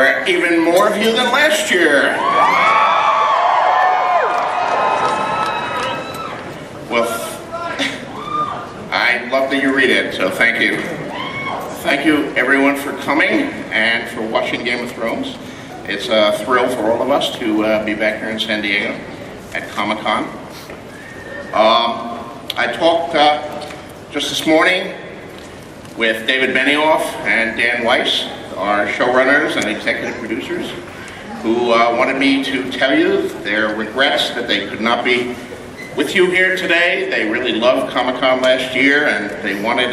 There are even more of you than last year. Well, I love that you read it, so thank you. Thank you, everyone, for coming and for watching Game of Thrones. It's a thrill for all of us to be back here in San Diego at Comic-Con. I talked just this morning with David Benioff and Dan Weiss, our showrunners and executive producers, who wanted me to tell you their regrets that they could not be with you here today. They really loved Comic-Con last year, and they wanted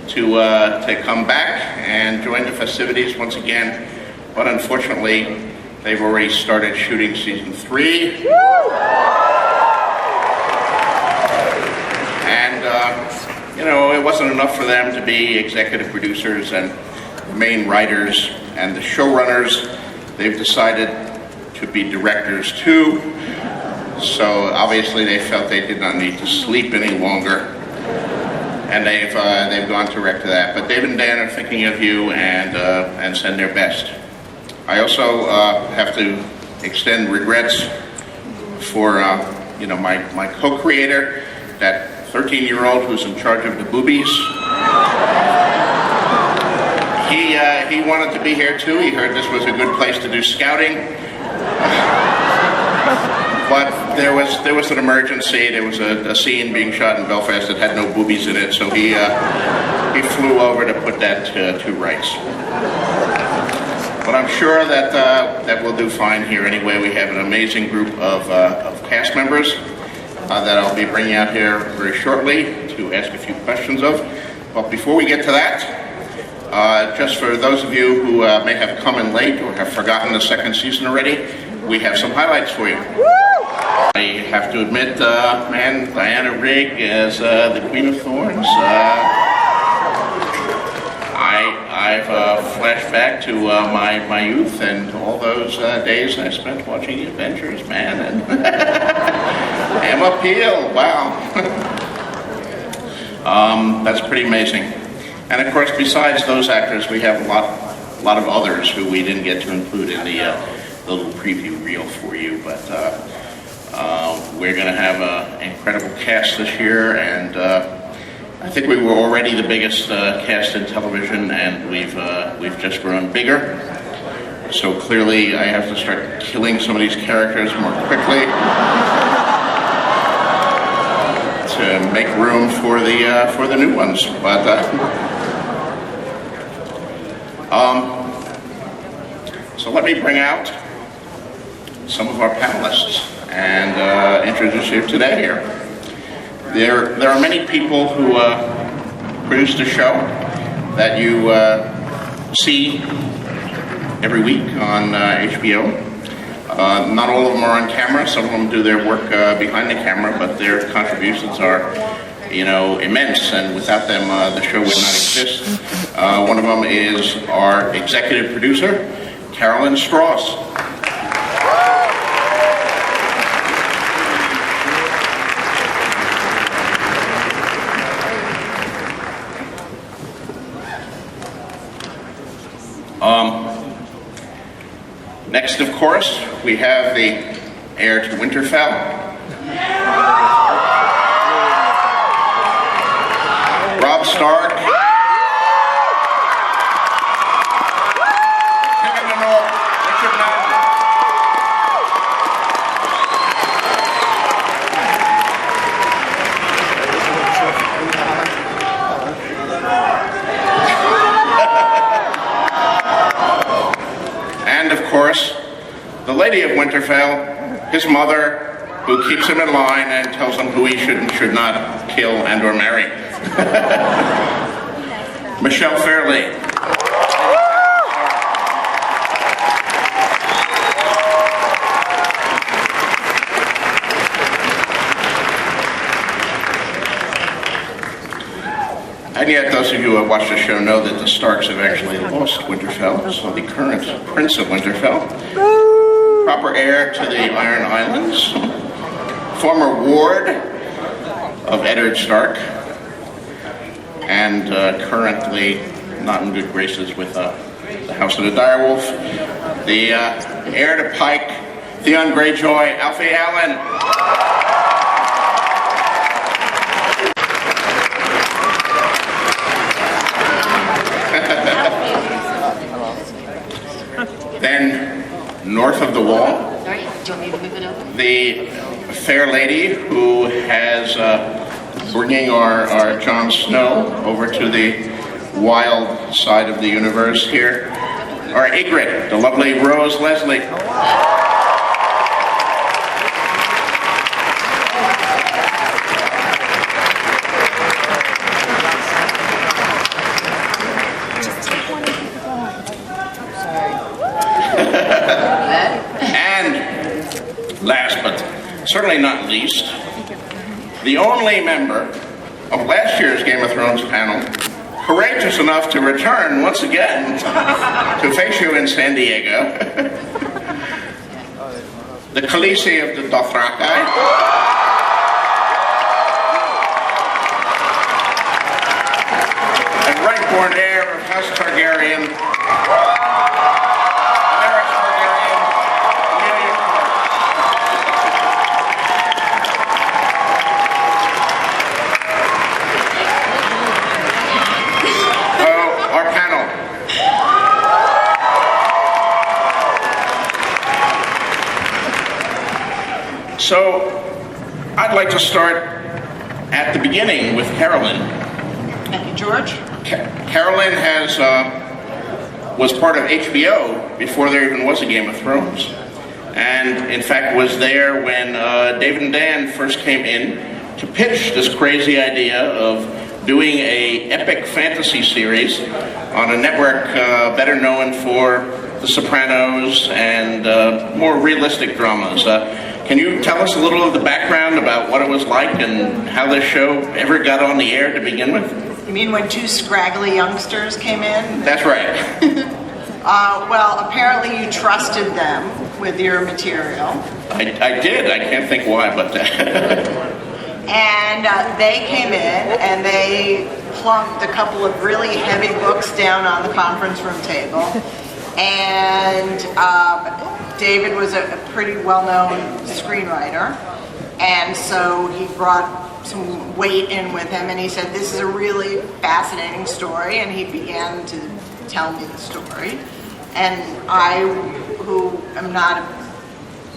to come back and join the festivities once again. But unfortunately, they've already started shooting season 3. And, you know, it wasn't enough for them to be executive producers and main writers and the showrunners. They've decided to be directors too. So obviously they felt they did not need to sleep any longer, and they've gone direct to that. But David and Dan are thinking of you and send their best. I also have to extend regrets for my co-creator, that 13-year-old who's in charge of the boobies. He wanted to be here too. He heard this was a good place to do scouting. But there was an emergency. There was a scene being shot in Belfast that had no boobies in it, so he flew over to put that to rights. But I'm sure that we'll do fine here anyway. We have an amazing group of cast members that I'll be bringing out here very shortly to ask a few questions of. But before we get to that, just for those of you who may have come in late or have forgotten the second season already, we have some highlights for you. I have to admit, Diana Rigg as the Queen of Thorns. I've flashed back to my youth and all those days I spent watching The Avengers, man, and Emma Peel, wow. That's pretty amazing. And of course, besides those actors, we have a lot of others who we didn't get to include in the little preview reel for you, but we're going to have an incredible cast this year, and I think we were already the biggest cast in television, and we've just grown bigger. So clearly, I have to start killing some of these characters more quickly to make room for the new ones. But so let me bring out some of our panelists and introduce you today here. There are many people who produce the show that you see every week on HBO. Not all of them are on camera. Some of them do their work behind the camera, but their contributions are, immense, and without them, the show would not exist. One of them is our executive producer, Carolyn Strauss. Next, of course, we have the heir to Winterfell. Robb Stark. King of the North, Richard Madden. And of course, the Lady of Winterfell, his mother, who keeps him in line and tells him who he should and should not kill and or marry. Michelle Fairley. And yet, those of you who have watched the show know that the Starks have actually lost Winterfell, so the current Prince of Winterfell, proper heir to the Iron Islands, former ward of Eddard Stark, and currently not in good graces with the House of the Direwolf, the heir to Pike, Theon Greyjoy, Alfie Allen. Then, north of the wall, the fair lady who has bringing our Jon Snow over to the wild side of the universe here, our Ygritte, the lovely Rose Leslie. Last but certainly not least, the only member of last year's Game of Thrones panel courageous enough to return once again to face you in San Diego, the Khaleesi of the Dothraki, and right-born heir of House Targaryen, So, I'd like to start at the beginning with Carolyn. Thank you, George. Carolyn was part of HBO before there even was a Game of Thrones. And, in fact, was there when David and Dan first came in to pitch this crazy idea of doing a epic fantasy series on a network better known for The Sopranos and more realistic dramas. Can you tell us a little of the background about what it was like and how this show ever got on the air to begin with? You mean when two scraggly youngsters came in? That's right. Well, apparently you trusted them with your material. I did. I can't think why, but... And they came in and they plunked a couple of really heavy books down on the conference room table. And David was a pretty well-known screenwriter, and so he brought some weight in with him, and he said, this is a really fascinating story, and he began to tell me the story. And I, who am not,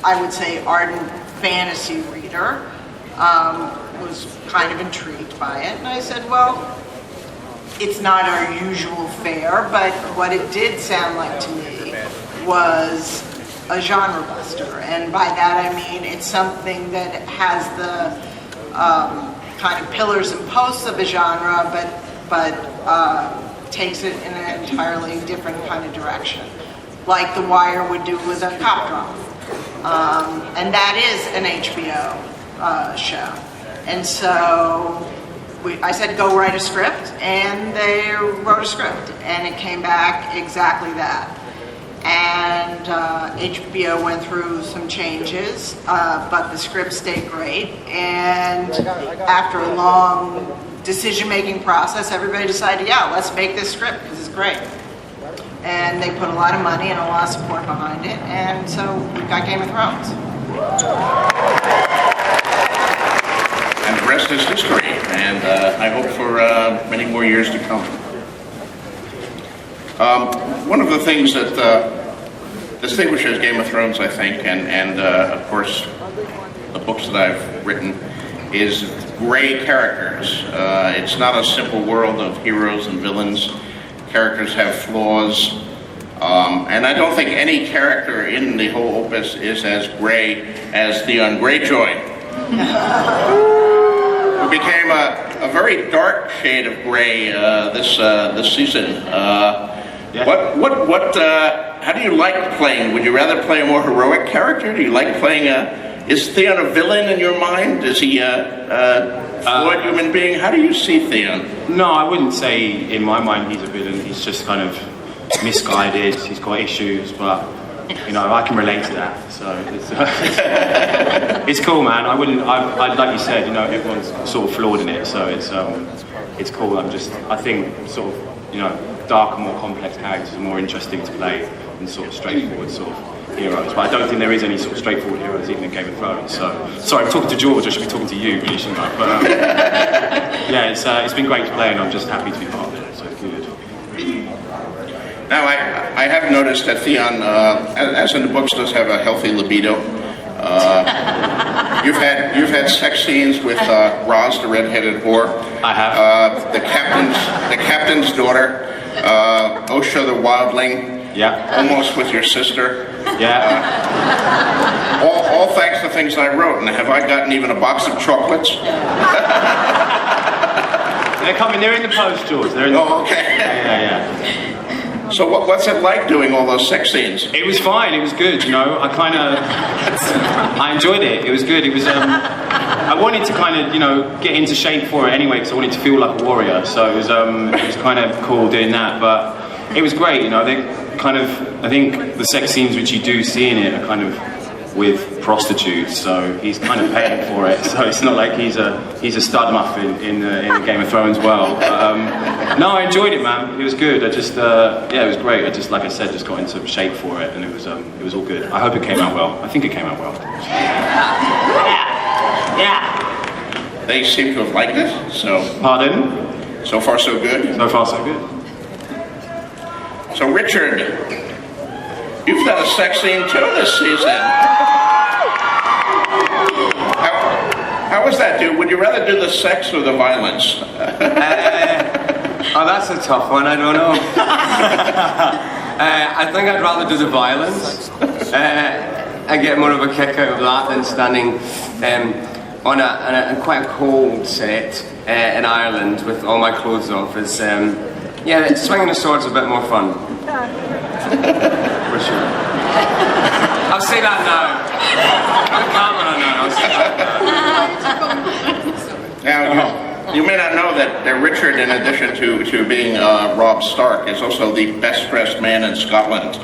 I would say, ardent fantasy reader, was kind of intrigued by it, and I said, well, it's not our usual fare, but what it did sound like to me was a genre buster, and by that I mean it's something that has the kind of pillars and posts of a genre, but takes it in an entirely different kind of direction, like The Wire would do with a cop drama, and that is an HBO show. And so I said, go write a script, and they wrote a script, and it came back exactly that. And HBO went through some changes, but the script stayed great. And after a long decision-making process, everybody decided, yeah, let's make this script because it's great. And they put a lot of money and a lot of support behind it, and so we got Game of Thrones. And the rest is history, and I hope for many more years to come. One of the things that distinguishes Game of Thrones, I think, and of course the books that I've written, is gray characters. It's not a simple world of heroes and villains. Characters have flaws, and I don't think any character in the whole opus is as gray as Theon Greyjoy, who became a very dark shade of gray this season. How do you like playing? Would you rather play a more heroic character? Do you like playing is Theon a villain in your mind? Is he a flawed human being? How do you see Theon? No, I wouldn't say in my mind he's a villain. He's just kind of misguided. He's got issues, but you know, I can relate to that. So it's cool, man. I like you said, you know, everyone's sort of flawed in it, so it's cool. I think sort of, you know, darker, more complex characters are more interesting to play than sort of straightforward sort of heroes. But I don't think there is any sort of straightforward heroes even in Game of Thrones. So, sorry, I'm talking to George. I should be talking to you, really, shouldn't I? But yeah, it's been great to play, and I'm just happy to be part of it. So good. Now, I have noticed that Theon, as in the books, does have a healthy libido. You've had sex scenes with Roz, the red-headed whore. I have. The captain's daughter, Osha the wildling. Yeah. Almost with your sister. Yeah. All thanks to things I wrote. And have I gotten even a box of chocolates? They're coming. They're in the post, George. They're in the Oh, okay. Yeah. So what's it like doing all those sex scenes? It was fine. It was good. You know, I enjoyed it. It was good. It was. I wanted to kind of, get into shape for it anyway, because I wanted to feel like a warrior. So it was kind of cool doing that. But it was great. They kind of. I think the sex scenes which you do see in it are kind of with prostitutes, so he's kind of paying for it. So it's not like he's a stud muffin in the Game of Thrones world. No, I enjoyed it, man. It was good. I just, it was great. I just, like I said, just got into shape for it, and it was all good. I hope it came out well. I think it came out well. Yeah. They seem to have liked it. So. Pardon? So far, so good. So far, so good. So Richard, you've done a sex scene too this season. How was that, dude? Would you rather do the sex or the violence? Oh, that's a tough one. I don't know. I think I'd rather do the violence. I get more of a kick out of that than standing on a quite cold set in Ireland with all my clothes off. Swinging a sword's a bit more fun. For sure. I'll say that now. On camera now, I'll say that now. Now, you may not know that Richard, in addition to being Robb Stark, is also the best-dressed man in Scotland.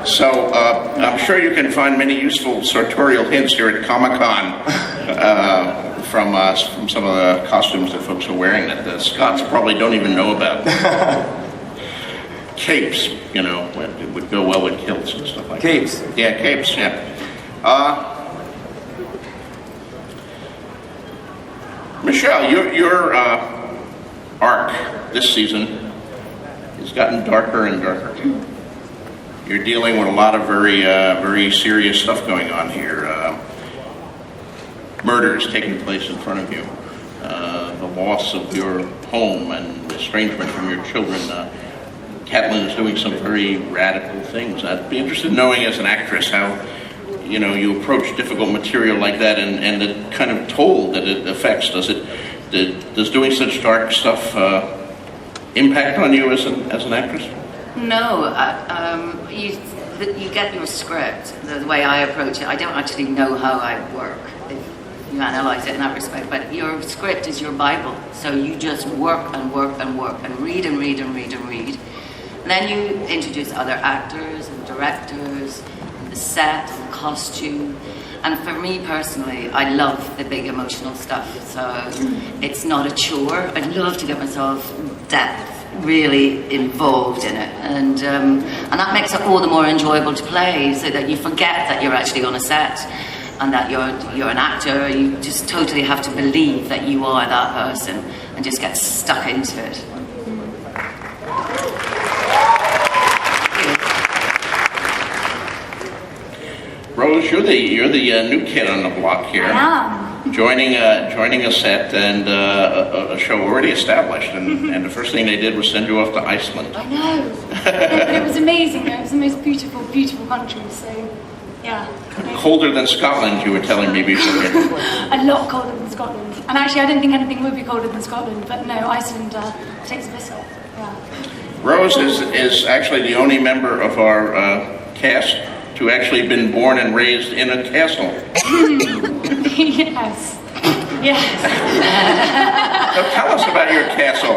So I'm sure you can find many useful sartorial hints here at Comic-Con from some of the costumes that folks are wearing that the Scots probably don't even know about. Capes, it would go well with kilts and stuff like Capes? that. Yeah, capes, yeah. Michelle, your arc this season has gotten darker and darker. You're dealing with a lot of very serious stuff going on here. Murders taking place in front of you. The loss of your home and estrangement from your children. Catelyn is doing some very radical things. I'd be interested in knowing, as an actress, how you approach difficult material like that, and the kind of toll that it affects. Does doing such dark stuff impact on you as an actress? No, you get your script. The way I approach it, I don't actually know how I work, if you analyze it in that respect, but your script is your Bible. So you just work and work and work and read and read and read and read. And then you introduce other actors and directors, and the set and the costume. And for me personally, I love the big emotional stuff. So it's not a chore. I love to get myself really involved in it, and that makes it all the more enjoyable to play, so that you forget that you're actually on a set and that you're an actor. You just totally have to believe that you are that person and just get stuck into it. Rose, you're the new kid on the block here. I am. Joining a set and a show already established, and the first thing they did was send you off to Iceland. I know. It was amazing. It was the most beautiful, beautiful country. So, yeah. Colder than Scotland, you were telling me before. A lot colder than Scotland. And actually, I didn't think anything would be colder than Scotland, but no, Iceland takes a piss off. Yeah. Rose is actually the only member of our cast to actually been born and raised in a castle. Yes. Yes. So tell us about your castle.